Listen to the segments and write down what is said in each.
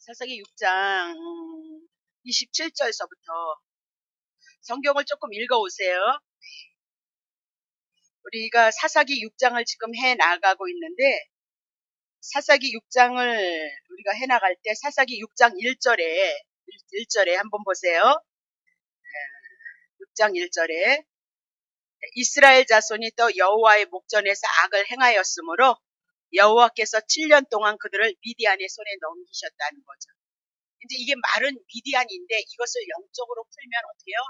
사사기 6장 27절서부터 성경을 조금 읽어오세요. 우리가 사사기 6장을 지금 해나가고 있는데 사사기 6장을 우리가 해나갈 때 사사기 6장 1절에 한번 보세요. 6장 1절에 이스라엘 자손이 또 여호와의 목전에서 악을 행하였으므로 여호와께서 7년 동안 그들을 미디안의 손에 넘기셨다는 거죠. 이제 이게 말은 미디안인데 이것을 영적으로 풀면 어떻게 해요?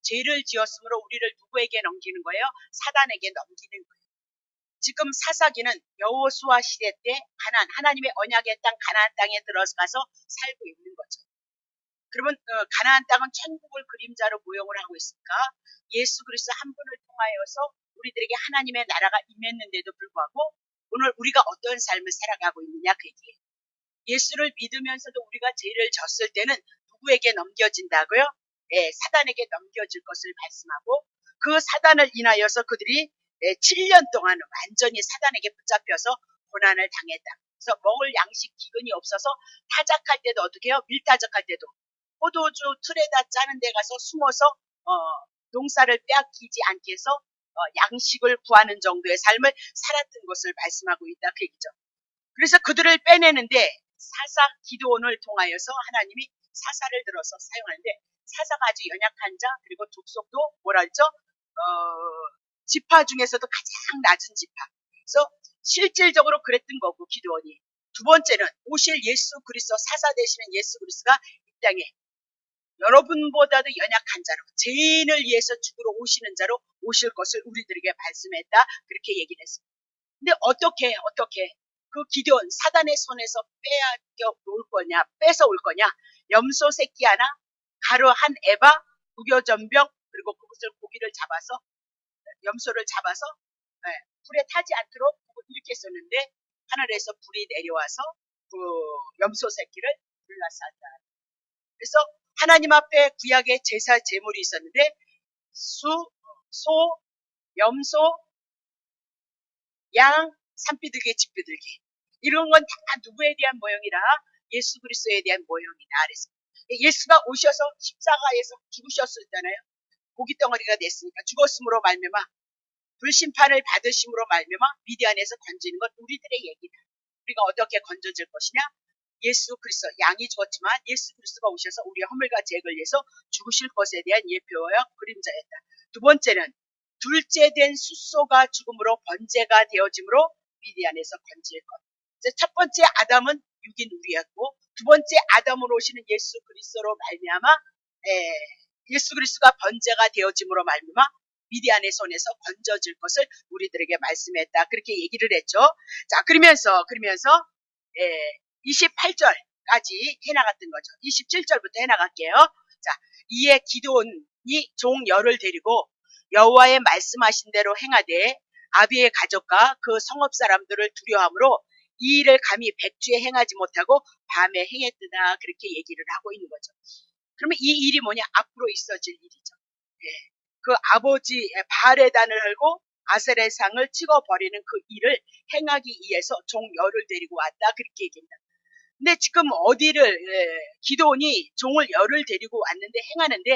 죄를 지었으므로 우리를 누구에게 넘기는 거예요? 사단에게 넘기는 거예요. 지금 사사기는 여호수아 시대 때 하나님의 언약의 땅 가나안 땅에 들어가서 살고 있는 거죠. 그러면 가나안 땅은 천국을 그림자로 모형을 하고 있으니까 예수 그리스도 한 분을 통하여서 우리들에게 하나님의 나라가 임했는데도 불구하고 오늘 우리가 어떤 삶을 살아가고 있느냐 그 얘기예요. 예수를 믿으면서도 우리가 죄를 졌을 때는 누구에게 넘겨진다고요? 예, 사단에게 넘겨질 것을 말씀하고 그 사단을 인하여서 그들이 7년 동안 완전히 사단에게 붙잡혀서 고난을 당했다. 그래서 먹을 양식 기근이 없어서 타작할 때도 어떻게 해요? 밀타작할 때도 포도주 틀에다 짜는 데 가서 숨어서 농사를 빼앗기지 않게 해서 양식을 구하는 정도의 삶을 살았던 것을 말씀하고 있다 그 얘기죠. 그래서 그들을 빼내는데 사사 기드온을 통하여서 하나님이 사사를 들어서 사용하는데 사사가 아주 연약한 자 그리고 족속도 뭐라 했죠? 지파 중에서도 가장 낮은 지파. 그래서 실질적으로 그랬던 거고 기드온이. 두 번째는 오실 예수 그리스도 사사 되시는 예수 그리스도가 이 땅에 여러분보다도 연약한 자로 죄인을 위해서 죽으러 오시는 자로 오실 것을 우리들에게 말씀했다. 그렇게 얘기를 했습니다. 근데 어떻게 그 기드온 사단의 손에서 뺏어 올 거냐? 염소 새끼 하나, 가루 한 에바, 무교전병 그리고 그것을 고기를 잡아서 염소를 잡아서 불에 타지 않도록 이렇게 썼는데 하늘에서 불이 내려와서 그 염소 새끼를 불났었다. 그래서 하나님 앞에 구약의 제사 제물이 있었는데 소, 염소, 양, 산비둘기, 집비둘기 이런 건 다 누구에 대한 모형이라 예수 그리스도에 대한 모형이다 그랬습니다. 예수가 오셔서 십자가에서 죽으셨었잖아요. 고깃덩어리가 됐으니까 죽었음으로 말미암아 불심판을 받으심으로 말미암아 미디안에서 건지는 건 우리들의 얘기다. 우리가 어떻게 건져질 것이냐? 예수 그리스도 양이 죽었지만 예수 그리스도가 오셔서 우리의 허물과 죄를 위해서 죽으실 것에 대한 예표와 그림자였다. 두 번째는 둘째 된 숫소가 죽음으로 번제가 되어짐으로 미디안에서 건질 것. 첫 번째 아담은 육인 우리였고 두 번째 아담으로 오시는 예수 그리스도로 말미암아 예수 그리스도가 번제가 되어짐으로 말미암아 미디안의 손에서 건져질 것을 우리들에게 말씀했다. 그렇게 얘기를 했죠. 자, 그러면서 28절까지 해나갔던 거죠. 27절부터 해나갈게요. 자, 이에 기드온이 종 열을 데리고 여호와의 말씀하신 대로 행하되 아비의 가족과 그 성읍 사람들을 두려워함으로 이 일을 감히 백주에 행하지 못하고 밤에 행했으나 그렇게 얘기를 하고 있는 거죠. 그러면 이 일이 뭐냐? 앞으로 있어질 일이죠. 그 아버지 바알의 단을 헐고 아셀의 상을 찍어버리는 그 일을 행하기 위해서 종 열을 데리고 왔다 그렇게 얘기합니다. 근데 지금 어디를 기드온이 종을 열을 데리고 왔는데 행하는데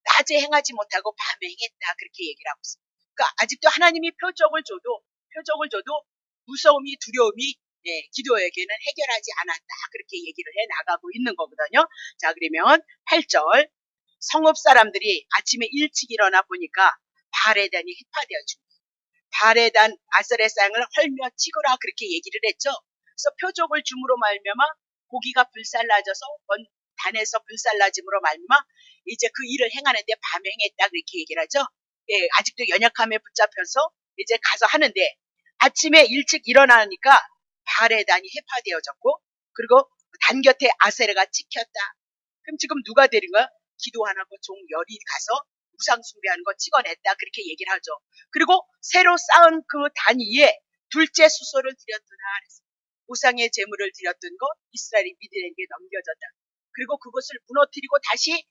낮에 행하지 못하고 밤에 행했다 그렇게 얘기를 하고 있습니다. 그러니까 아직도 하나님이 표적을 줘도 무서움이 두려움이 기도에게는 해결하지 않았다 그렇게 얘기를 해 나가고 있는 거거든요. 자, 그러면 8절 성읍 사람들이 아침에 일찍 일어나 보니까 바알의 단이 해파되어 죽는 바알의 단 아셀의 쌍을 헐며 찍으라 그렇게 얘기를 했죠. 그래서 표적을 줌으로 말미암아 고기가 불살라져서 단에서 불살라짐으로 말미암아 이제 그 일을 행하는데 밤에 행했다 그렇게 얘기를 하죠. 아직도 연약함에 붙잡혀서 이제 가서 하는데 아침에 일찍 일어나니까 바알의 단이 해파되어졌고 그리고 단 곁에 아세르가 찍혔다. 그럼 지금 누가 데린 거야? 기도 안 하고 종 열이 가서 우상 숭배하는 거 찍어냈다 그렇게 얘기를 하죠. 그리고 새로 쌓은 그 단 위에 둘째 수소를 드렸더라 그랬어요. 우상의 제물을 드렸던 것 이스라엘이 미디안에게 넘겨졌다. 그리고 그것을 무너뜨리고 다시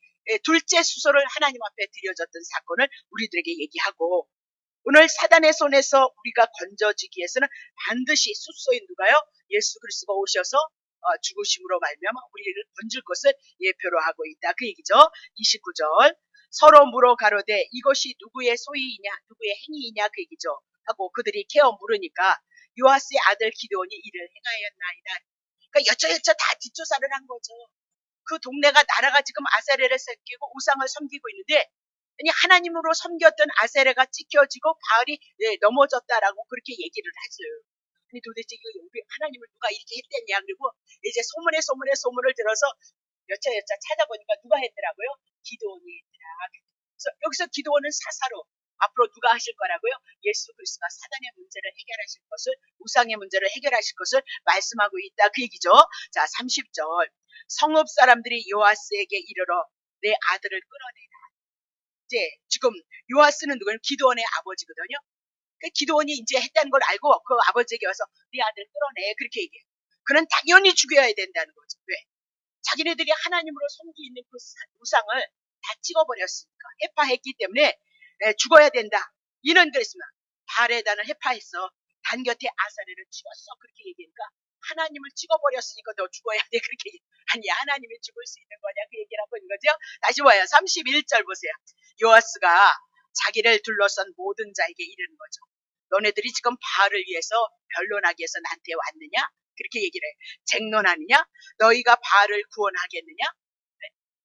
둘째 수소를 하나님 앞에 드려졌던 사건을 우리들에게 얘기하고 오늘 사단의 손에서 우리가 건져지기 위해서는 반드시 숫소인 누가요? 예수 그리스도가 오셔서 죽으심으로 말미암아 우리를 건질 것을 예표로 하고 있다. 그 얘기죠. 29절 서로 물어 가로되 이것이 누구의 소유이냐 누구의 행위이냐 그 얘기죠. 하고 그들이 케어 물으니까 요아스의 아들 기드온이 이를 행하였나이다. 그러니까 여차여차 다 뒷조사를 한 거죠. 그 동네가 나라가 지금 아세레를 섬기고 우상을 섬기고 있는데 아니 하나님으로 섬겼던 아세레가 찢겨지고 바알이 넘어졌다라고 그렇게 얘기를 했어요. 아니 도대체 이거 우리 하나님을 누가 이렇게 했댔냐. 그리고 이제 소문을 들어서 여차여차 찾아보니까 누가 했더라고요? 기드온이 했더라. 그래서 여기서 기드온은 사사로 앞으로 누가 하실 거라고요? 예수 그리스도가 사단의 문제를 해결하실 것을 우상의 문제를 해결하실 것을 말씀하고 있다. 그 얘기죠. 자 30절 성읍 사람들이 요아스에게 이르러 내 아들을 끌어내라. 이제 지금 요아스는 누구예요? 기드온의 아버지거든요. 그 기드온이 이제 했다는 걸 알고 그 아버지에게 와서 네 아들 끌어내 그렇게 얘기해요. 그는 당연히 죽여야 된다는 거죠. 왜? 자기네들이 하나님으로 섬기는 그 우상을 다 찍어버렸으니까 해파했기 때문에 죽어야 된다. 이는 그랬으면 바알에단을 해파했어. 단 곁에 아사레를 찍었어. 그렇게 얘기하니까 하나님을 찍어버렸으니까 너 죽어야 돼. 그렇게 얘기. 아니 하나님이 죽을 수 있는 거냐 그 얘기를 하고 있는 거죠. 다시 봐요. 31절 보세요. 요아스가 자기를 둘러싼 모든 자에게 이르는 거죠. 너네들이 지금 바알을 위해서 변론하기 위해서 나한테 왔느냐? 그렇게 얘기를 해요. 쟁론하느냐? 너희가 바알을 구원하겠느냐?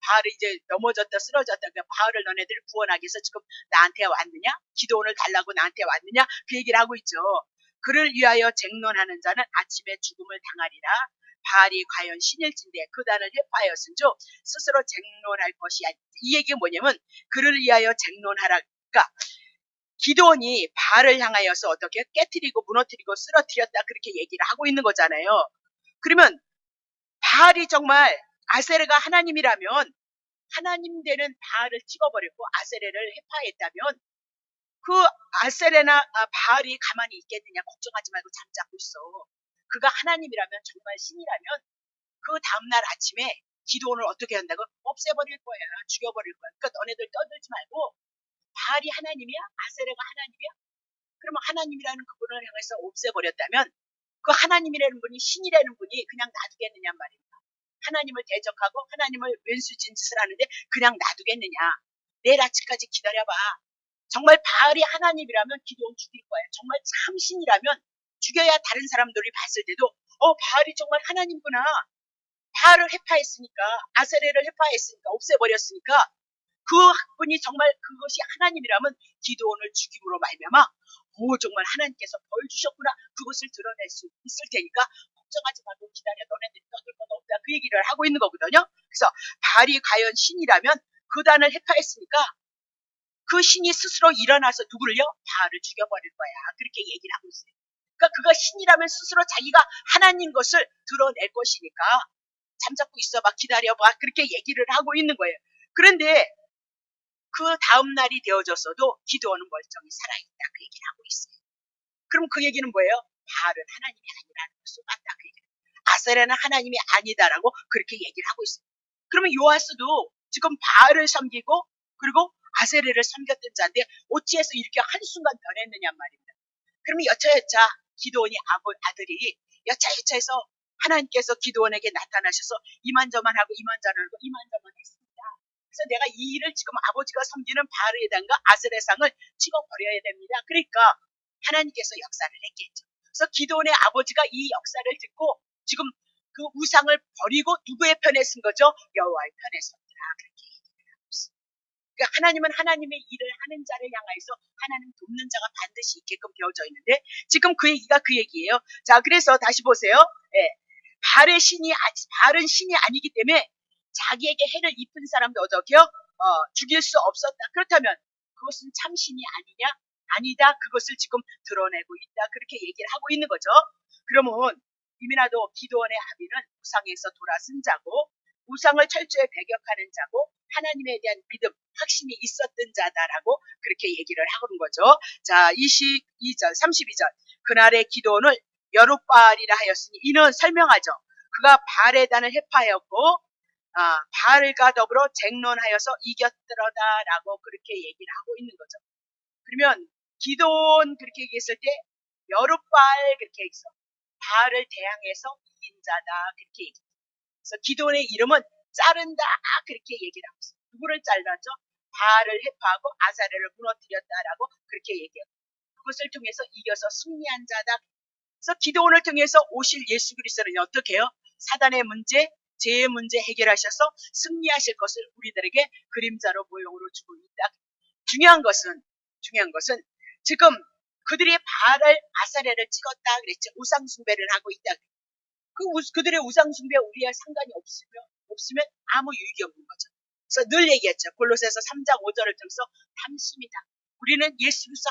바알이 이제 넘어졌다 쓰러졌다. 그러니까 바알을 너네들이 구원하기 위해서 지금 나한테 왔느냐? 기도원을 달라고 나한테 왔느냐? 그 얘기를 하고 있죠. 그를 위하여 쟁론하는 자는 아침에 죽음을 당하리라. 바알이 과연 신일진데 그 단을 해파하였은즉 스스로 쟁론할 것이야. 이 얘기가 뭐냐면 그를 위하여 쟁론하라. 그러니까 기드온이 바알을 향하여서 어떻게 깨트리고 무너뜨리고 쓰러뜨렸다 그렇게 얘기를 하고 있는 거잖아요. 그러면 바알이 정말 아세레가 하나님이라면 하나님 되는 바알을 찍어버렸고 아세레를 해파했다면 그 아세레나 바알이 가만히 있겠느냐 걱정하지 말고 잠자고 있어. 그가 하나님이라면 정말 신이라면 그 다음날 아침에 기드온을 어떻게 한다고? 없애버릴 거야. 죽여버릴 거야. 그러니까 너네들 떠들지 말고 바알이 하나님이야? 아세레가 하나님이야? 그러면 하나님이라는 그분을 향해서 없애버렸다면 그 하나님이라는 분이 신이라는 분이 그냥 놔두겠느냐 말입니다. 하나님을 대적하고 하나님을 왼수진 짓을 하는데 그냥 놔두겠느냐. 내일 아침까지 기다려봐. 정말 바알이 하나님이라면 기드온 죽일 거예요. 정말 참 신이라면 죽여야 다른 사람들이 봤을 때도 바알이 정말 하나님구나. 바알을 해파했으니까 아세레를 해파했으니까 없애버렸으니까 그분이 정말 그것이 하나님이라면 기드온을 죽임으로 말미암아 정말 하나님께서 벌 주셨구나. 그것을 드러낼 수 있을 테니까 걱정하지 말고 기다려. 너네들이 떠들 건 없다. 그 얘기를 하고 있는 거거든요. 그래서 바알이 과연 신이라면 그 단을 해파했으니까 그 신이 스스로 일어나서 누구를요? 바알을 죽여버릴 거야. 그렇게 얘기를 하고 있어요. 그러니까 그가 신이라면 스스로 자기가 하나님 것을 드러낼 것이니까 잠자고 있어봐. 기다려봐. 그렇게 얘기를 하고 있는 거예요. 그런데 그 다음 날이 되어졌어도 기드온은 멀쩡히 살아있다. 그 얘기를 하고 있어요. 그럼 그 얘기는 뭐예요? 바알은 하나님이 아니라는 것을 맞다. 그 얘기를. 아세레는 하나님이 아니다라고 그렇게 얘기를 하고 있어요. 그러면 요아스도 지금 바알을 섬기고 그리고 아세레를 섬겼던 자인데 어찌해서 이렇게 한순간 변했느냐 말입니다. 그러면 여차여차 기드온이 아들이 여차여차해서 하나님께서 기드온에게 나타나셔서 이만저만 하고 이만저만 했습니다. 그래서 내가 이 일을 지금 아버지가 섬기는 바알에단과 아세레상을 찍어버려야 됩니다. 그러니까 하나님께서 역사를 했겠죠. 그래서 기드온의 아버지가 이 역사를 듣고 지금 그 우상을 버리고 누구의 편에 쓴 거죠? 여호와의 편에 섰더라. 그렇게 얘기를 하고 있어요. 그러니까 하나님은 하나님의 일을 하는 자를 향하여서 하나님 돕는 자가 반드시 있게끔 되어져 있는데 지금 그 얘기가 그 얘기예요. 자, 그래서 다시 보세요. 바알은 신이 아니기 때문에 자기에게 해를 입힌 사람도 어떻게요? 죽일 수 없었다. 그렇다면 그것은 참 신이 아니냐? 아니다. 그것을 지금 드러내고 있다. 그렇게 얘기를 하고 있는 거죠. 그러면 이미나도 기드온의 아비는 우상에서 돌아선 자고 우상을 철저히 배격하는 자고 하나님에 대한 믿음, 확신이 있었던 자다라고 그렇게 얘기를 하는 거죠. 자, 22절, 32절. 그날의 기드온을 여룻바알이라 하였으니 이는 설명하죠. 그가 바알에단을 해파하였고 바알과 더불어 쟁론하여서 이겼더라라고 그렇게 얘기를 하고 있는 거죠. 그러면 기드온 그렇게 얘기했을 때 여룻바알 그렇게 얘기했어. 바알을 대항해서 이긴 자다 그렇게 얘기해요. 그래서 기도원의 이름은 자른다 그렇게 얘기를 하고 있어요. 누구를 잘랐죠? 바알을 해파하고 아사레를 무너뜨렸다라고 그렇게 얘기해요. 그것을 통해서 이겨서 승리한 자다. 그래서 기도원을 통해서 오실 예수 그리스도는 어떻게 해요? 사단의 문제, 죄의 문제 해결하셔서 승리하실 것을 우리들에게 그림자로 모형으로 주고 있다. 중요한 것은 지금 그들이 바알을 아사레를 찍었다 그랬죠. 우상 숭배를 하고 있다. 그들의 우상 숭배 우리와 상관이 없으면 아무 유익이 없는 거죠. 그래서 늘 얘기했죠. 골로새서 3장 5절을 통해서 탐심이다. 우리는 예수 그리스도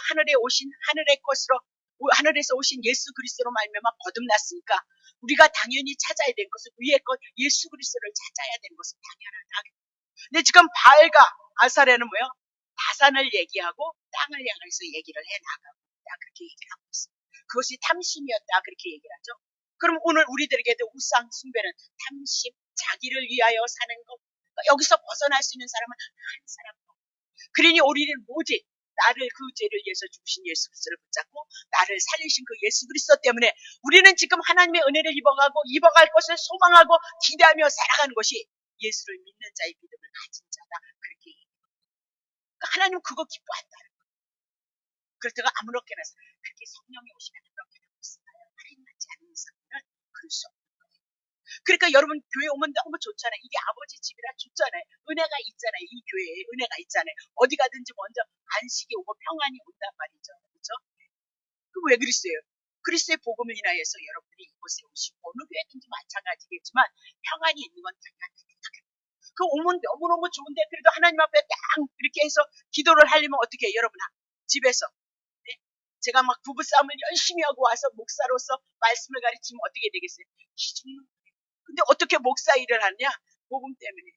하늘에서 오신 예수 그리스도로 말미암아 거듭났으니까 우리가 당연히 찾아야 될 것은 위의 것 예수 그리스도를 찾아야 되는 것은 당연하다. 근데 지금 바알과 아사레는 뭐예요? 다산을 얘기하고 땅을 향해서 얘기를 해나가고 있다. 그렇게 얘기를 하고 있어요. 그것이 탐심이었다. 그렇게 얘기를 하죠. 그럼 오늘 우리들에게도 우상 숭배는 탐심, 자기를 위하여 사는 것. 여기서 벗어날 수 있는 사람은 한 사람도 없고. 그러니 우리는 오직 나를 그 죄를 위해서 죽으신 예수 그리스도를 붙잡고 나를 살리신 그 예수 그리스도 때문에 우리는 지금 하나님의 은혜를 입어갈 것을 소망하고 기대하며 살아가는 것이 예수를 믿는 자의 믿음을 가진 자다. 그렇게 얘기해요. 그러니까 하나님은 그거 기뻐한다는 거예요. 그렇다가 아무렇게나 그렇게 성령이 오시면 아무렇게나 있을까요? 하나님 같지 않은 사람은 그럴 수 없는 거예요. 그러니까 여러분 교회 오면 너무 좋잖아요. 이게 아버지 집이라 좋잖아요. 은혜가 있잖아요. 이 교회에 은혜가 있잖아요. 어디 가든지 먼저 안식이 오고 평안이 온단 말이죠. 그렇죠? 그럼 왜 그랬어요? 그리스도의 복음을 인하여서 여러분들이 이곳에 오시고 어느 교회든지 마찬가지겠지만 평안이 있는 건 당연하다. 그 오면 너무너무 좋은데 그래도 하나님 앞에 딱 이렇게 해서 기도를 하려면 어떻게 해요? 여러분 집에서 네? 제가 막 부부싸움을 열심히 하고 와서 목사로서 말씀을 가르치면 어떻게 되겠어요? 기죽는 거예요. 근데 어떻게 목사 일을 하냐? 복음 때문에.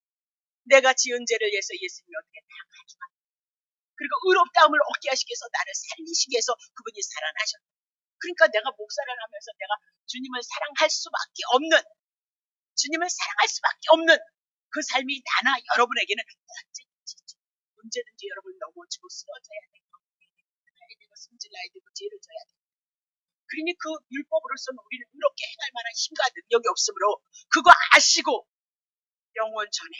내가 지은 죄를 위해서 예수님이 어떻게 다 가져가. 그리고 의롭다움을 얻게 하시기 위해서 나를 살리시기 위해서 그분이 살아나셨다. 그러니까 내가 목사를 하면서 내가 주님을 사랑할 수밖에 없는 그 삶이 나나 여러분에게는 언제든지 여러분 넘어지고 쓰러져야 되고 승질나야 되고 죄를 져야 되고 그러니 그 율법으로서는 우리는 이렇게 행할 만한 힘과 능력이 없으므로 그거 아시고 영원 전에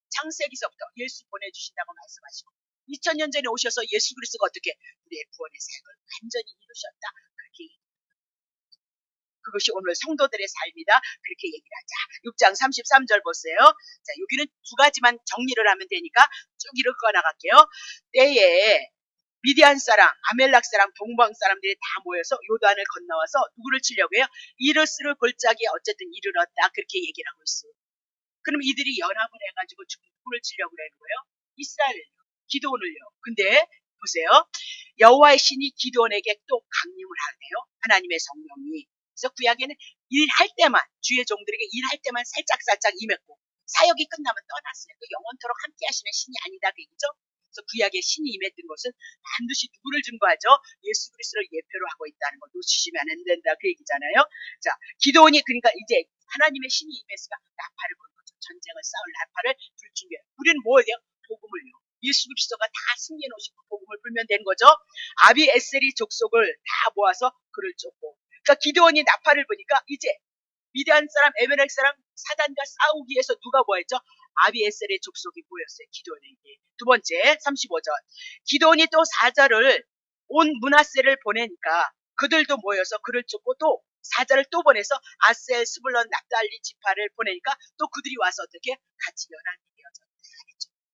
창세기서부터 예수 보내주신다고 말씀하시고 2000년 전에 오셔서 예수 그리스도가 어떻게 우리의 구원의 삶을 완전히 이루셨다 그렇게 그것이 오늘 성도들의 삶이다. 그렇게 얘기를 하자. 6장 33절 보세요. 자, 여기는 두 가지만 정리를 하면 되니까 쭉 읽어 나갈게요. 때에 미디안 사람, 아멜락 사람, 동방 사람들이 다 모여서 요단을 건너와서 누구를 치려고 해요? 이르스를 골짜기에 어쨌든 이르렀다. 그렇게 얘기를 하고 있어요. 그럼 이들이 연합을 해가지고 누구를 치려고 하는 거예요? 이스라엘, 기드온을요. 근데 보세요. 여호와의 신이 기드온에게 또 강림을 하네요. 하나님의 성령이. 그래서 구약에는 일할 때만 주의 종들에게 일할 때만 살짝 임했고 사역이 끝나면 떠났어요. 그 영원토록 함께 하시는 신이 아니다 그 얘기죠. 그래서 구약에 신이 임했던 것은 반드시 누구를 증거하죠? 예수 그리스도를 예표로 하고 있다는 거 놓치시면 안 된다 그 얘기잖아요. 자, 기도원이 그러니까 이제 하나님의 신이 임했으니까 나팔을 부는 거죠. 전쟁을 싸울 나팔을 불 준비해요. 우리는 뭐예요? 복음을요. 예수 그리스도가 다 승리해 놓으신 복음을 불면 되는 거죠. 아비에셀이 족속을 다 모아서 그를 쫓고 그러니까 기드온이 나팔을 보니까 이제 미디안 사람, 에멜렉 사람, 사단과 싸우기 위해서 누가 뭐했죠? 아비에셀의 족속이 보였어요. 기드온에게. 두 번째, 35절. 기드온이 또 사자를 온 므낫세를 보내니까 그들도 모여서 그를 쫓고 또 사자를 또 보내서 아셀, 스불론, 납달리 지파를 보내니까 또 그들이 와서 어떻게 같이 연합이 되어졌다.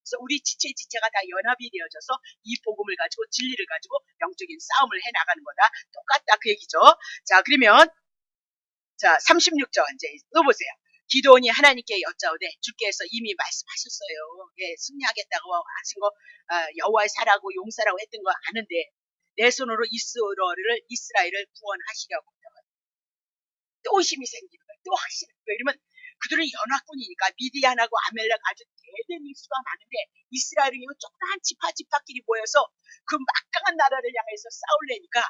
그래서 우리 지체가 다 연합이 되어져서 이 복음을 가지고 진리를 가지고 영적인 싸움을 해나가는 거다. 똑같다 그 얘기죠. 자, 그러면 자 36절 이제 읽어보세요. 기드온이 하나님께 여짜오되 주께서 이미 말씀하셨어요. 예, 승리하겠다고 하신 거 여호와의 사라고 용사라고 했던 거 아는데 내 손으로 이스라엘을 구원하시려고 또 힘이 생기는 거예요. 또 하시는 거예요. 이러면 그들은 연합군이니까 미디안하고 아멜렉 아주 대대밀수가 많은데 이스라엘은 조그만 지파끼리 모여서 그 막강한 나라를 향해서 싸우려니까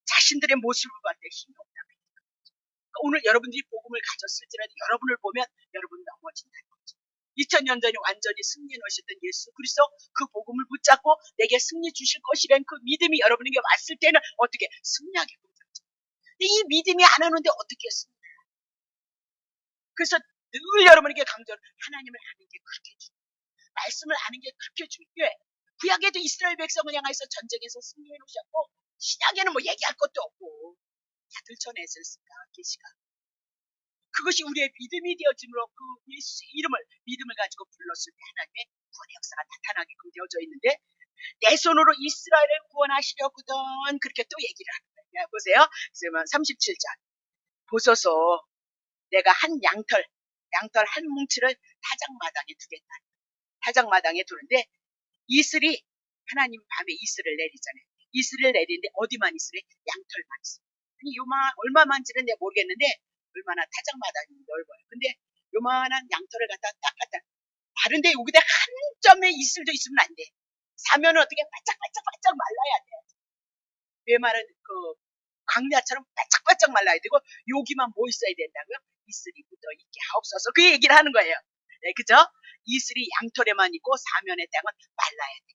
자신들의 모습을 봤을 때 힘이 없다. 그러니까 오늘 여러분들이 복음을 가졌을지라도 여러분을 보면 여러분 넘어진다는 거죠. 2000년 전에 완전히 승리해 놓으셨던 예수 그리스도 그 복음을 붙잡고 내게 승리 주실 것이라는 그 믿음이 여러분에게 왔을 때는 어떻게 승리하게 되죠. 근데 이 믿음이 안 오는데 어떻게 했습니까? 그래서 늘 여러분에게 강조를 하나님을 아는 게 그렇게 중요해요. 말씀을 아는 게 그렇게 중요해요. 구약에도 이스라엘 백성을 향해서 전쟁에서 승리해 놓으셨고 신약에는 뭐 얘기할 것도 없고 다 들춰내셨습니다. 계시가. 그것이 우리의 믿음이 되어짐으로 그 예수 이름을 믿음을 가지고 불렀을 때 하나님의 구원의 역사가 나타나게끔 되어져 있는데 내 손으로 이스라엘을 구원하시려거든 그렇게 또 얘기를 하는 거예요. 보세요. 37절 보소서 내가 한 양털 한 뭉치를 타작마당에 두겠다. 타작마당에 두는데 이슬이 하나님 밤에 이슬을 내리잖아요. 이슬을 내리는데 어디만 이슬이? 양털만 있어요. 아니 얼마만지는 내가 모르겠는데 얼마나 타작마당이 넓어요. 근데 요만한 양털을 갖다 딱 갖다 다른데 여기다 한 점의 이슬도 있으면 안 돼. 사면은 어떻게 바짝바짝 말라야 돼. 왜 말은 그 광야처럼 바짝바짝 말라야 되고 여기만 뭐 있어야 된다고요? 이슬이 묻어 있게 하옵소서. 그 얘기를 하는 거예요. 네, 그죠? 이슬이 양털에만 있고 사면의 땅은 말라야 돼.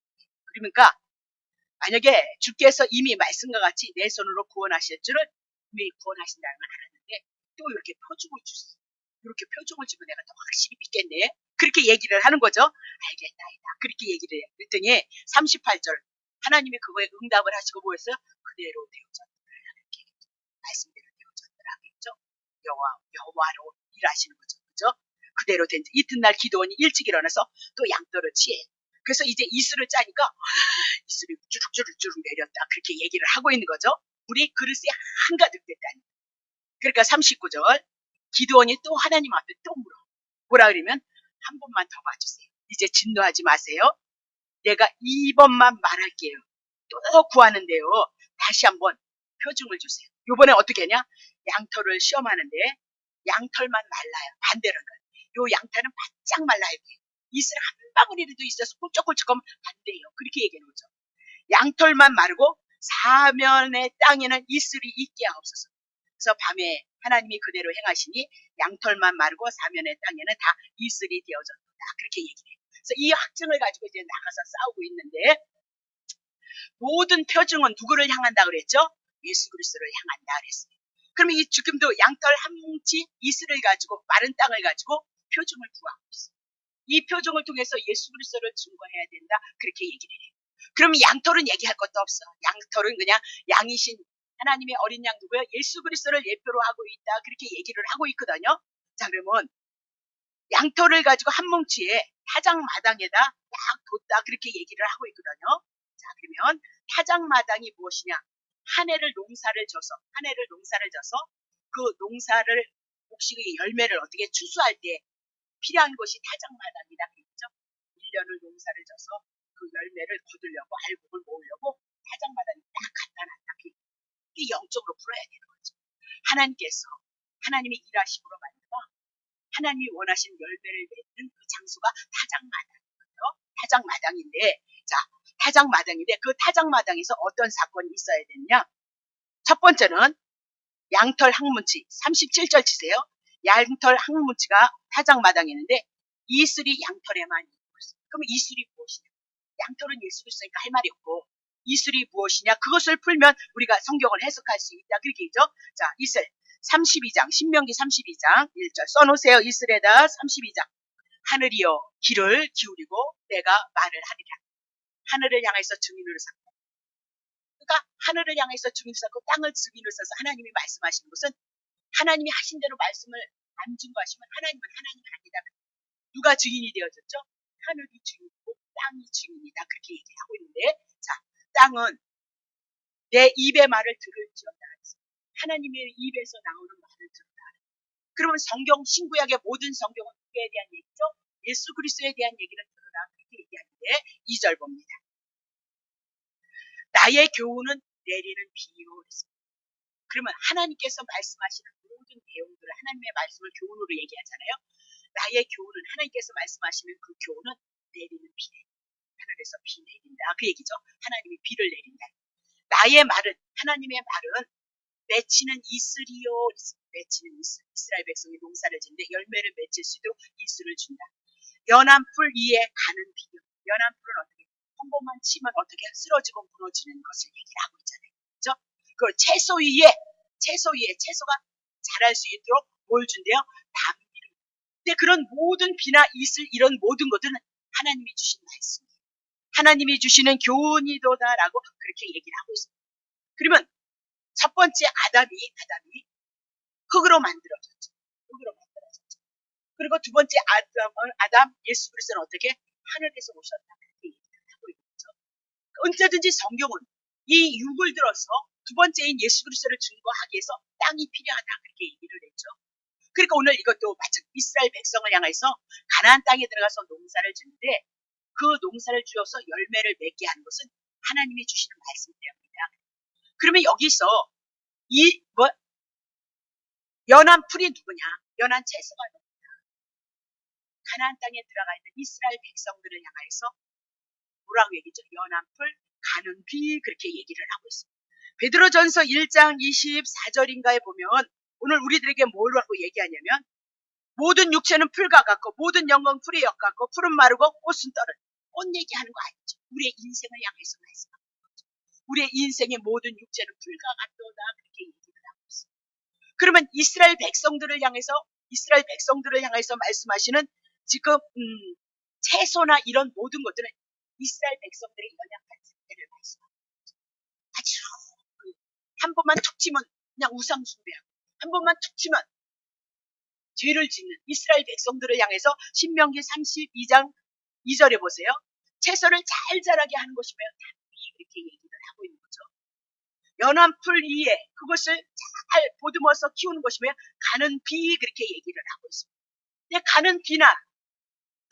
그러니까 만약에 주께서 이미 말씀과 같이 내 손으로 구원하실 줄을 이미 구원하신다는 걸 알았는데 또 이렇게 표징을 주세요. 이렇게 표징을 주면 내가 더 확실히 믿겠네. 그렇게 얘기를 하는 거죠. 알겠나이다. 그렇게 얘기를 해요. 그랬더니 38절 하나님이 그거에 응답을 하시고 뭐였어요? 그대로 되어졌더라. 이렇게 말씀대로 되어졌더라. 그죠? 여호와로 일하시는 거죠. 그죠? 그대로 된 이튿날 기도원이 일찍 일어나서 또 양털을 취해. 그래서 이제 이슬을 짜니까 이슬이 주룩주룩 내렸다. 그렇게 얘기를 하고 있는 거죠. 우리 그릇에 한가득 됐다니. 그러니까 39절 기도원이 또 하나님 앞에 또 물어. 뭐라 그러면 한 번만 더 봐주세요. 이제 진노하지 마세요. 내가 2번만 말할게요. 또 구하는데요. 다시 한번 표징을 주세요. 요번에 어떻게 하냐? 양털을 시험하는데 양털만 말라요. 반대로 요 양털은 바짝 말라야 돼요. 이슬 한 방울이라도 있어서 꿀쩍꿀쩍하면 안 돼요. 그렇게 얘기하는 거죠. 양털만 마르고 사면의 땅에는 이슬이 있게 하옵소서. 그래서 밤에 하나님이 그대로 행하시니 양털만 마르고 사면의 땅에는 다 이슬이 되어졌다. 그렇게 얘기해요. 그래서 이 확증을 가지고 이제 나가서 싸우고 있는데 모든 표징은 누구를 향한다 그랬죠? 예수 그리스도를 향한다 그랬어요. 그러면 이 지금도 양털 한 뭉치 이슬을 가지고 마른 땅을 가지고 표징을 구하고 있어요. 이 표징을 통해서 예수 그리스도를 증거해야 된다. 그렇게 얘기를 해요. 그러면 양털은 얘기할 것도 없어. 양털은 그냥 양이신 하나님의 어린 양 누구예요? 예수 그리스도를 예표로 하고 있다. 그렇게 얘기를 하고 있거든요. 자, 그러면 양털을 가지고 한 뭉치에 타작마당에다 딱 뒀다. 그렇게 얘기를 하고 있거든요. 자, 그러면 타작마당이 무엇이냐? 한 해를 농사를 져서 그 농사를 혹시 열매를 어떻게 추수할 때 필요한 것이 타작마당이다. 그랬죠? 1년을 농사를 져서 그 열매를 거두려고 알곡을 모으려고 타작마당에 딱 갖다 놨다. 이게 영적으로 풀어야 되는 거죠. 하나님께서 하나님의 일하심으로 만들어 하나님이 원하시는 열매를 맺는 그 장소가 타작마당이에요. 타작마당인데 자 타작마당인데 그 타작마당에서 어떤 사건이 있어야 되느냐. 첫 번째는 양털 항문치 37절 치세요. 양털 항문치가 타작마당에 있는데 이슬이 양털에만 있고 있어요. 그럼 이슬이 무엇이냐? 양털은 예수 그리스도니까 할 말이 없고 이슬이 무엇이냐? 그것을 풀면 우리가 성경을 해석할 수 있다. 그렇게 있죠. 자, 이슬 32장 신명기 32장 1절 써놓으세요. 이슬에다 32장 하늘이여 귀를 기울이고 내가 말을 하리라. 하늘을 향해서 증인으로 삼고 그러니까 하늘을 향해서 증인을 삼고 땅을 증인으로 써서 하나님이 말씀하시는 것은 하나님이 하신 대로 말씀을 안 증거하시면 하나님은 하나님 아니다. 누가 증인이 되어졌죠? 하늘이 증인이고 땅이 증인이다. 그렇게 얘기하고 있는데 자 땅은 내 입의 말을 들을지어다. 하나님의 입에서 나오는 말을 들으라. 그러면 성경 신구약의 모든 성경은 누구에 대한 얘기죠? 예수 그리스도에 대한 얘기를 들으라. 그렇게 얘기하는데 2절 봅니다. 나의 교훈은 내리는 비로 했습니다. 그러면 하나님께서 말씀하시는 모든 내용들을 하나님의 말씀을 교훈으로 얘기하잖아요. 나의 교훈은 하나님께서 말씀하시는 그 교훈은 내리는 비래. 하늘에서 비 내린다. 그 얘기죠. 하나님이 비를 내린다. 나의 말은 하나님의 말은 맺히는 이슬이요. 맺히는 이슬. 이스라엘 백성이 농사를 짓는데 열매를 맺힐 수 있도록 이슬을 준다. 연한 풀 위에 가는 비요. 연한 풀은 어떻게 한 번만 치면 어떻게 쓰러지고 무너지는 것을 얘기를 하고 있잖아요. 그죠? 그걸 채소 위에 채소 위에 채소가 자랄 수 있도록 뭘 준대요? 담비를. 근데 그런 모든 비나 이슬 이런 모든 것들은 하나님이 주신 말씀이에요. 하나님이 주시는 교훈이도다라고 그렇게 얘기를 하고 있습니다. 그러면 첫 번째 아담이 흙으로 만들어졌죠. 흙으로 만들어졌죠. 그리고 두 번째 아담 예수 그리스도는 어떻게 하늘에서 오셨다 그렇게 얘기를 하고 있는 거죠. 언제든지 성경은 이 육을 들어서 두 번째인 예수 그리스도를 증거하기 위해서 땅이 필요하다 그렇게 얘기를 했죠. 그러니까 오늘 이것도 마찬가지 이스라엘 백성을 향해서 가나안 땅에 들어가서 농사를 짓는데 그 농사를 지어서 열매를 맺게 하는 것은 하나님이 주시는 말씀 때문이다. 그러면 여기서 연한 풀이 누구냐? 연한 채소가 누구냐? 가나안 땅에 들어가 있는 이스라엘 백성들을 향해서 뭐라고 얘기죠? 연한 풀, 가는 비 그렇게 얘기를 하고 있습니다. 베드로전서 1장 24절인가에 보면 오늘 우리들에게 뭘 하고 얘기하냐면 모든 육체는 풀과 같고 모든 영광 풀이 엮같고 풀은 마르고 꽃은 떨어져. 꽃 얘기하는 거 아니죠. 우리의 인생을 향해서 말씀하는 거죠. 우리의 인생의 모든 육체는 풀과 같도다 그렇게 얘기를 하고 있습니다. 그러면 이스라엘 백성들을 향해서 말씀하시는 지금 채소나 이런 모든 것들은 이스라엘 백성들의 연약한 상태를 말씀하는 거죠. 아주 한 번만 툭 치면 그냥 우상 숭배하고 한 번만 툭 치면 죄를 짓는 이스라엘 백성들을 향해서 신명기 32장 2절에 보세요. 채소를 잘 자라게 하는 것이며 담비 이렇게 얘기를 하고 있는 거죠. 연한 풀 위에 그것을 잘 보듬어서 키우는 것이며 가는 비 그렇게 얘기를 하고 있습니다. 근데 가는 비나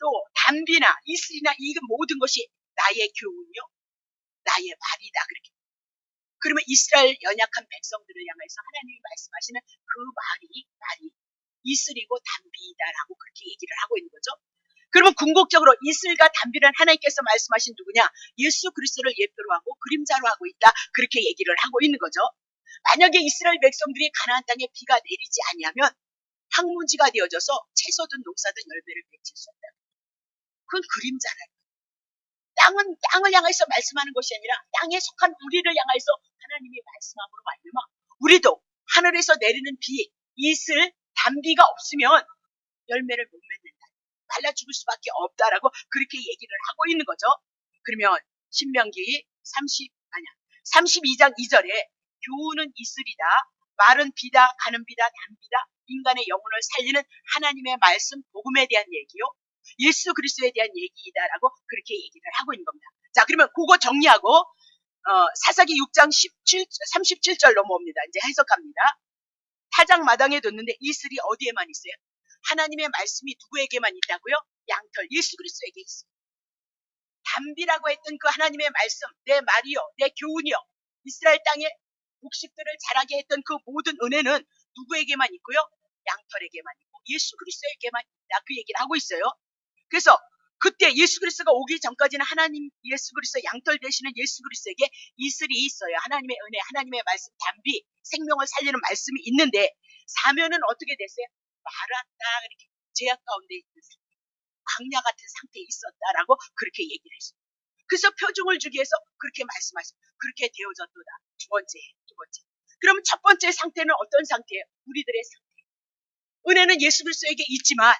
또 담비나 이슬이나 이 모든 것이 나의 교훈이요. 나의 말이다 그렇게. 그러면 이스라엘 연약한 백성들을 향해서 하나님이 말씀하시는 그 말이 이슬이고 담비이다라고 그렇게 얘기를 하고 있는 거죠. 그러면 궁극적으로 이슬과 담비는 하나님께서 말씀하신 누구냐? 예수 그리스도를 예표로 하고 그림자로 하고 있다. 그렇게 얘기를 하고 있는 거죠. 만약에 이스라엘 백성들이 가나안 땅에 비가 내리지 아니하면 황무지가 되어져서 채소든 농사든 열매를 맺을 수 없다. 그건 그림자라는 거예요. 땅을 향해서 말씀하는 것이 아니라 땅에 속한 우리를 향해서 하나님이 말씀함으로 말미암아 우리도 하늘에서 내리는 비, 이슬, 담비가 없으면 열매를 못 맺는다. 말라 죽을 수밖에 없다라고 그렇게 얘기를 하고 있는 거죠. 그러면 신명기 32장 2절에 교훈은 이슬이다. 말은 비다, 가는 비다, 담비다. 인간의 영혼을 살리는 하나님의 말씀, 복음에 대한 얘기요. 예수 그리스도에 대한 얘기이다라고 그렇게 얘기를 하고 있는 겁니다. 자, 그러면 그거 정리하고 사사기 6장 37절 넘어옵니다. 이제 해석합니다. 타작 마당에 뒀는데 이슬이 어디에만 있어요? 하나님의 말씀이 누구에게만 있다고요? 양털 예수 그리스도에게 있어요. 담비라고 했던 그 하나님의 말씀, 내 말이요, 내 교훈이요, 이스라엘 땅에 곡식들을 자라게 했던 그 모든 은혜는 누구에게만 있고요? 양털에게만 있고 예수 그리스도에게만 있다. 그 얘기를 하고 있어요. 그래서 그때 예수 그리스도가 오기 전까지는 하나님 예수 그리스도 양털 되시는 예수 그리스도에게 이슬이 있어요. 하나님의 은혜, 하나님의 말씀, 담비, 생명을 살리는 말씀이 있는데 사면은 어떻게 됐어요? 말았다. 이렇게 제약 가운데 있는 광야 같은 상태에 있었다라고 그렇게 얘기를 했어요. 그래서 표징을 주기 위해서 그렇게 말씀하셨어요. 그렇게 되어졌도다. 두 번째. 그러면 첫 번째 상태는 어떤 상태예요? 우리들의 상태. 은혜는 예수 그리스도에게 있지만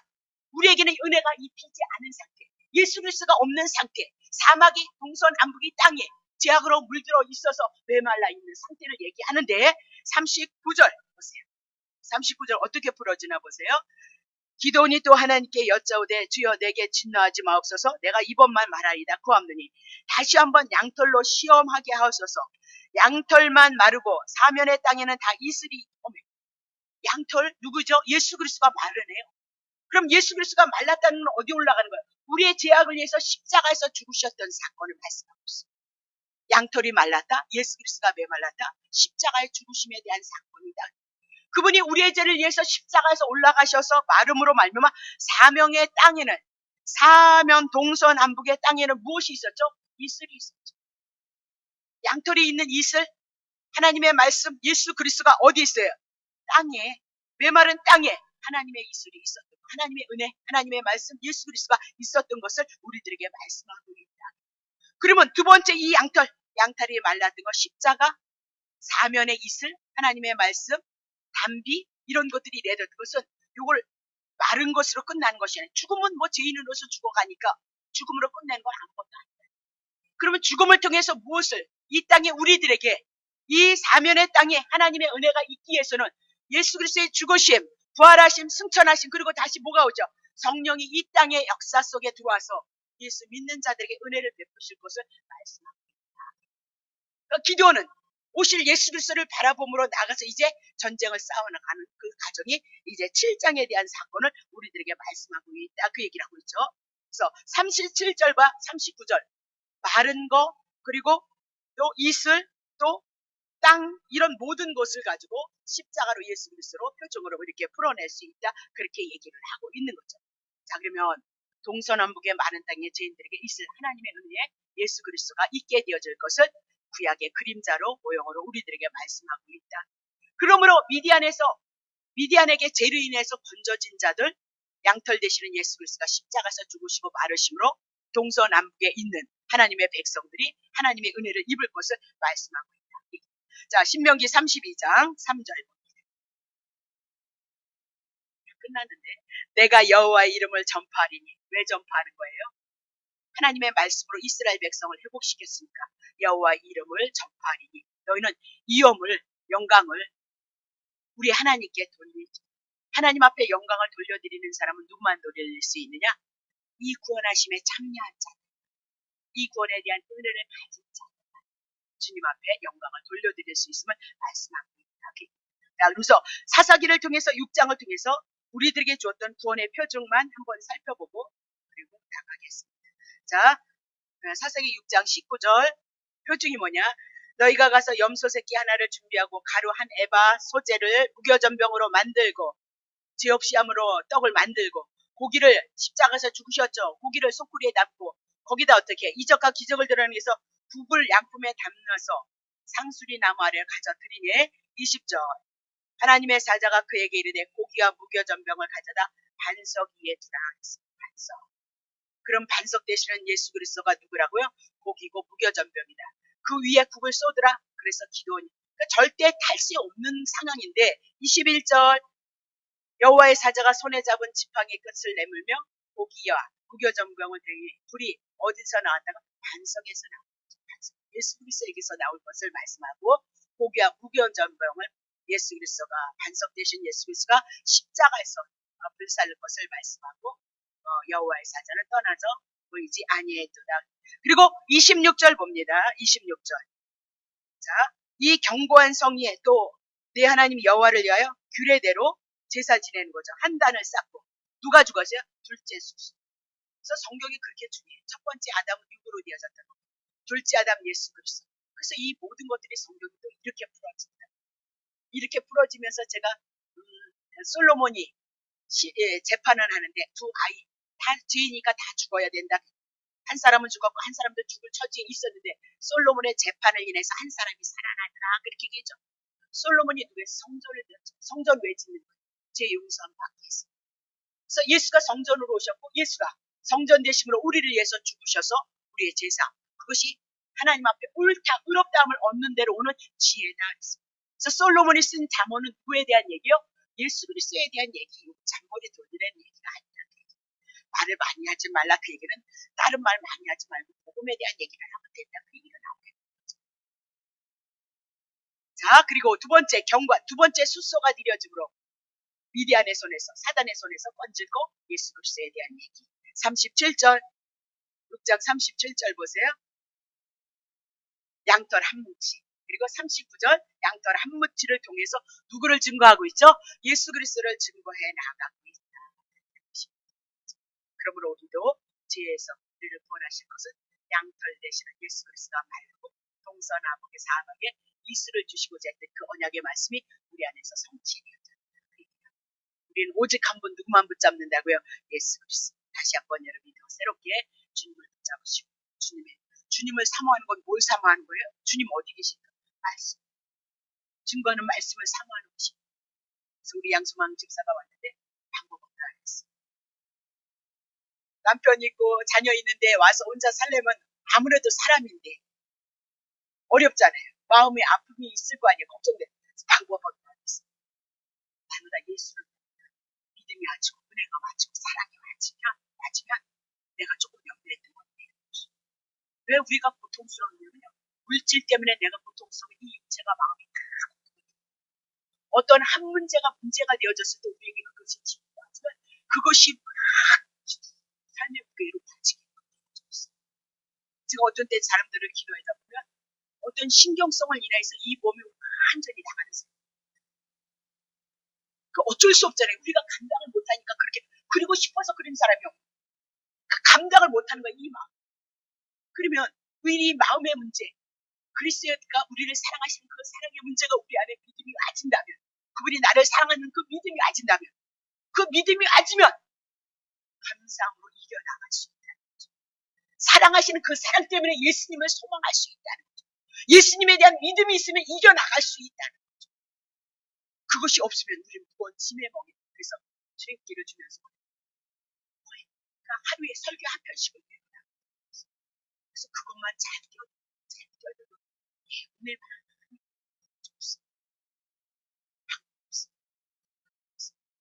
우리에게는 은혜가 입히지 않은 상태. 예수 그리스도가 없는 상태. 사막이 동서남북이 땅에 죄악으로 물들어 있어서 메말라 있는 상태를 얘기하는데 39절 보세요. 39절 어떻게 풀어지나 보세요. 기도원이 또 하나님께 여짜오되 주여 내게 진노하지 마옵소서. 내가 이번만 말하리다 구하옵느니 다시 한번 양털로 시험하게 하옵소서. 양털만 마르고 사면의 땅에는 다 이슬이 양털 누구죠? 예수 그리스도가 마르네요. 그럼 예수 그리스도가 말랐다는 건 어디 올라가는 거예요? 우리의 죄악을 위해서 십자가에서 죽으셨던 사건을 말씀하고 있습니다. 양털이 말랐다? 예수 그리스도가 메말랐다? 십자가의 죽으심에 대한 사건이다. 그분이 우리의 죄를 위해서 십자가에서 올라가셔서 마름으로 말미암아 사명의 땅에는 사면 동서남북의 땅에는 무엇이 있었죠? 이슬이 있었죠. 양털이 있는 이슬 하나님의 말씀 예수 그리스도가 어디 있어요? 땅에 메마른 땅에 하나님의 이슬이 있었던 하나님의 은혜 하나님의 말씀 예수 그리스도가 있었던 것을 우리들에게 말씀하고 있다. 그러면 두 번째 이 양털이 말랐던 것 십자가 사면의 이슬 하나님의 말씀, 단비 이런 것들이 내려든 것은 요걸 마른 것으로 끝나는 것이 아니라 죽음은 뭐 죄인으로서 죽어가니까 죽음으로 끝낸 건 아무것도 아니다. 그러면 죽음을 통해서 무엇을 이 땅에 우리들에게 이 사면의 땅에 하나님의 은혜가 있기 위해서는 예수 그리스도의 죽으심, 부활하심, 승천하심 그리고 다시 뭐가 오죠? 성령이 이 땅의 역사 속에 들어와서 예수 믿는 자들에게 은혜를 베푸실 것을 말씀합니다. 그러니까 기도는 오실 예수 그리스도를 바라봄으로 나가서 이제 전쟁을 싸워나가는 그 과정이 이제 7장에 대한 사건을 우리들에게 말씀하고 있다. 그 얘기를 하고 있죠. 그래서 37절과 39절 마른 거 그리고 또 이슬 또 땅 이런 모든 것을 가지고 십자가로 예수 그리스도로 표적으로 이렇게 풀어낼 수 있다. 그렇게 얘기를 하고 있는 거죠. 자 그러면 동서남북의 많은 땅의 죄인들에게 있을 하나님의 은혜에 예수 그리스도가 있게 되어질 것을 구약의 그림자로 모형으로 우리들에게 말씀하고 있다. 그러므로 미디안에게 죄로 인해서 건져진 자들 양털 되시는 예수 그리스도가 십자가에서 죽으시고 마르심으로 동서남북에 있는 하나님의 백성들이 하나님의 은혜를 입을 것을 말씀하고 있다. 자, 신명기 32장 3절 끝났는데 내가 여호와의 이름을 전파하리니 왜 전파하는 거예요? 하나님의 말씀으로 이스라엘 백성을 회복시켰으니까 여호와의 이름을 전파하리니 너희는 위엄을 영광을 우리 하나님께 돌리지. 하나님 앞에 영광을 돌려드리는 사람은 누구만 돌릴 수 있느냐? 이 구원하심에 참여한 자, 이 구원에 대한 은혜를 가진 자, 주님 앞에 영광을 돌려드릴 수 있음을 말씀하고 있다. 자, 그래서 사사기를 통해서 6장을 통해서 우리들에게 주었던 구원의 표적만 한번 살펴보고 그리고 나가겠습니다. 자, 사사기 6장 19절 표징이 뭐냐? 너희가 가서 염소 새끼 하나를 준비하고 가루 한 에바 소재를 무교전병으로 만들고 죄 없이 함으로 떡을 만들고 고기를 십자가에서 죽으셨죠. 고기를 소쿠리에 담고 거기다 어떻게 이적과 기적을 드러내기 위해서 국을 양품에 담아서 상수리 나무 아래를 가져 드리니 20절 하나님의 사자가 그에게 이르되 고기와 무교전병을 가져다 반석 위에 두라 했습니다. 반석. 그럼 반석 되시는 예수 그리스도가 누구라고요? 고기고 무교전병이다. 그 위에 국을 쏟으라. 그래서 기도원이 그러니까 절대 탈 수 없는 상황인데 21절 여호와의 사자가 손에 잡은 지팡이 끝을 내물며 고기와 무교전병을 대니 불이 어디서 나왔다가 반석에서 나왔다. 예수 그리스도에게서 나올 것을 말씀하고 고기와 무교전병을 예수 그리스도가 반석 되신 예수 그리스도가 십자가에서 불살릴 것을 말씀하고 여호와의 사자는 떠나서 보이지 아니했도다. 그리고 26절 봅니다. 26절. 자, 이 견고한 성리에 또 내 하나님 여호와를 위하여 규례대로 제사 지내는 거죠. 한 단을 쌓고 누가 죽었어요? 둘째 수수. 그래서 성경이 그렇게 중요해요. 첫 번째 아담은 육으로 되어졌던 거. 둘째 아담 예수 그리스도. 그래서 이 모든 것들이 성경이 또 이렇게 풀어집니다. 이렇게 풀어지면서 제가 솔로몬이 재판을 하는데 두 아이 다 죄이니까 다 죽어야 된다. 한 사람은 죽었고 한 사람도 죽을 처지에 있었는데 솔로몬의 재판을 인해서 한 사람이 살아나더라. 그렇게 얘기했죠. 솔로몬이 누구의 성전을 드렸죠. 성전 왜 짓는 거예요? 제 용서함 받기 위해서. 그래서 예수가 성전으로 오셨고 예수가 성전 되심으로 우리를 위해서 죽으셔서 우리의 제사 그것이 하나님 앞에 옳다 의롭다함을 얻는 대로 오는 지혜다. 그래서 솔로몬이 쓴 잠언은 누구에 대한 얘기요? 예수 그리스도에 대한 얘기, 잔머리 돌리는 얘기가 아니다. 말을 많이 하지 말라. 그 얘기는 다른 말 많이 하지 말고 복음에 대한 얘기를 하면 된다. 그 얘기가 나오겠죠. 자, 그리고 두 번째 숫소가 드려짐으로 미디안의 손에서 사단의 손에서 건질고 예수 그리스도에 대한 얘기. 37절 6장 37절 보세요. 양털 한 뭉치. 그리고 39절 양털 한 뭉치를 통해서 누구를 증거하고 있죠? 예수 그리스도를 증거해 나가고 있다. 그러므로 우리도 죄에서 우리를 구원하실 것은 양털 되시는 예수 그리스도가 말고 동서남북의 사방에 이슬을 주시고자 했던 그 언약의 말씀이 우리 안에서 성취되었다. 우리는 오직 한 분 누구만 붙잡는다고요? 예수 그리스도. 다시 한번 여러분이 더 새롭게 주님을 붙잡으시고 주님을 사모하는 건 뭘 사모하는 거예요? 주님 어디 계실까? 말씀. 증거하는 말씀을 사모하는 것입니다. 그래서 우리 양수망 집사가 왔는데 방법 없다 그랬어요. 남편 있고 자녀 있는데 와서 혼자 살려면 아무래도 사람인데 어렵잖아요. 마음에 아픔이 있을 거 아니에요. 걱정돼. 방법은 없어. 나보다 예수를 믿음이 와지고 은혜가 와지고 사랑이 와지면 내가 조금 염려했던 건데 왜 우리가 고통스러우냐면요. 물질 때문에 내가 고통스러우면 이 육체가 마음이 다 어떤 한 문제가 되어졌을 때 우리에게 그것이 집중하지만 그것이 막 삶의 무게로 다지게 되어졌어. 제가 어떤 때 사람들을 기도하다 보면 어떤 신경성을 인해서 이 몸이 완전히 나가는 사람. 그 어쩔 수 없잖아요. 우리가 감당을 못하니까 그렇게 그리고 싶어서 그런 사람이 없고 그 감당을 못하는 거야 이 마음. 그러면 이 마음의 문제 그리스도가 우리를 사랑하시는 그 사랑의 문제가 우리 안에 믿음이 와진다면 그분이 나를 사랑하는 그 믿음이 와진다면 그 믿음이 와지면 감사함으로 이겨나갈 수 있다는 거죠. 사랑하시는 그 사랑 때문에 예수님을 소망할 수 있다는 거죠. 예수님에 대한 믿음이 있으면 이겨나갈 수 있다는 거죠. 그것이 없으면 우리는 무거운 짐에 멍에 그래서 주님께를 주면서 그러니까 하루에 설교 한 편씩을 배우라. 그래서 그것만 잘 끼어들고 은혜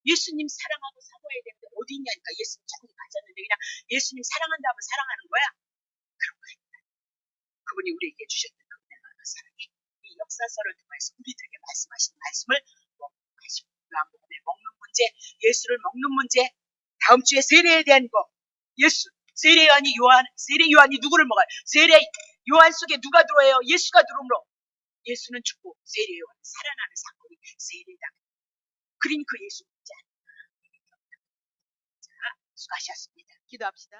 예수님 사랑하고 사모해야 되는데 어디 있냐니까 예수님 자꾸 가졌는데 그냥 예수님 사랑한다면 사랑하는 거야? 그런 거 아니다. 그분이 우리에게 주셨던 그 은혜가 그 사랑이 이 역사서를 통해서 우리들에게 말씀하신 말씀을 먹으시고 요한복음에 먹는 문제, 예수를 먹는 문제, 다음 주에 세례에 대한 거, 예수 세례 요한이 누구를 먹어요? 세례 요한 속에 누가 들어와요? 예수가 들어오므로 예수는 죽고 세례 요한은 살아나는 사건이 세례다. 그러니 그 예수 믿지 않는 수고하셨습니다. 기도합시다.